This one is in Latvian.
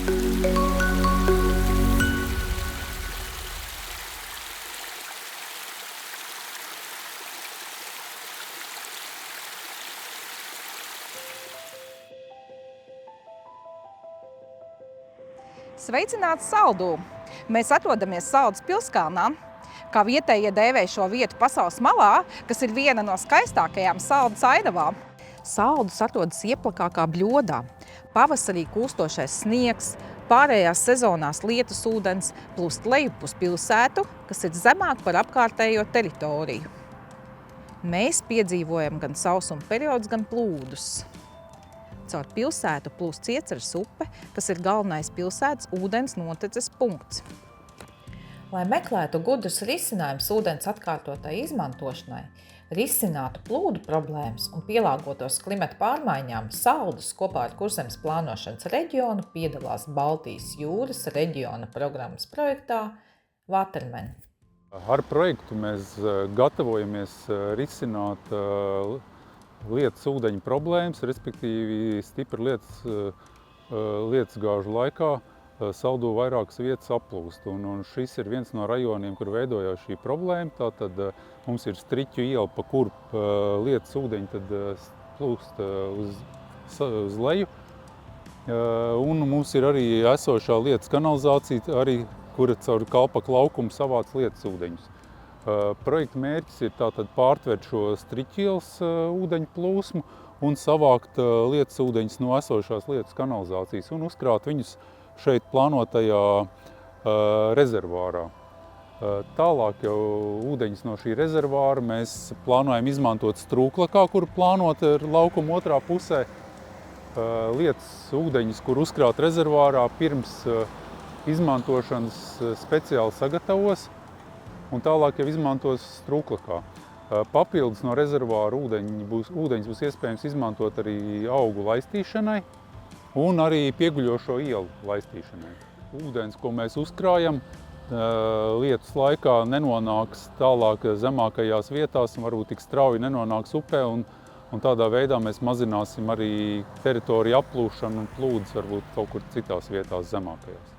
Sveicināts Saldū! Mēs atrodamies Saldus pilskalnā. Kā vietējie dēvē šo vietu pasaules malā, kas ir viena no skaistākajām Saldus ainavām. Saldus atrodas ieplakākā bļodā. Pavasarī kūstošais sniegs, pārējās sezonās lietus ūdens plūst lejup uz pilsētu, kas ir zemāk par apkārtējo teritoriju. Mēs piedzīvojam gan sausuma periodus, gan plūdus. Caur pilsētu plūst Cieceres upe, kas ir galvenais pilsētas ūdens noteces punkts. Lai meklētu gudrus risinājumus ūdens atkārtotai izmantošanai, risinātu plūdu problēmas un pielāgotos klimata pārmaiņām, Saldus kopā ar Kurzemes plānošanas reģionu piedalās Baltijas jūras reģiona programmas projektā Waterman. Ar projektu mēs gatavojamies risināt lietas ūdeņu problēmas, respektīvi stipri lietas gāžu laikā Saldū vairākas vietas applūst. Un šis ir viens no rajoniem, kur veidojās šī problēma. Tātad mums ir Striķu iela, pa kuru lietas ūdeņi tad plūst uz leju. Un mums ir arī esošā lietas kanalizācija, arī, kura caur Kalpaka laukumu savāc lietas ūdeņus. Projekta mērķis ir tātad pārtvert šo Striķielas ūdeņu plūsmu un savākt lietas ūdeņus no esošās lietas kanalizācijas un uzkrāt viņus šeit plānotajā rezervārā. Tālāk jau ūdeņus no šī rezervāra mēs plānojam izmantot Strūklakā, kuru plānot ar laukumu otrā pusē. Lietas ūdeņus, kur uzkrāt rezervārā, pirms izmantošanas speciāli sagatavos un tālāk jau izmantos Strūklakā. Papildus no rezervāra ūdeņus būs iespējams izmantot arī augu laistīšanai un arī pieguļošo ielu laistīšanai. Ūdens, ko mēs uzkrājam, lietus laikā nenonāks tālāk zemākajās vietās un varbūt tik strauji nenonāks upē, un tādā veidā mēs mazināsim arī teritoriju aplūšanu un plūdes varbūt kaut kur citās vietās zemākajās.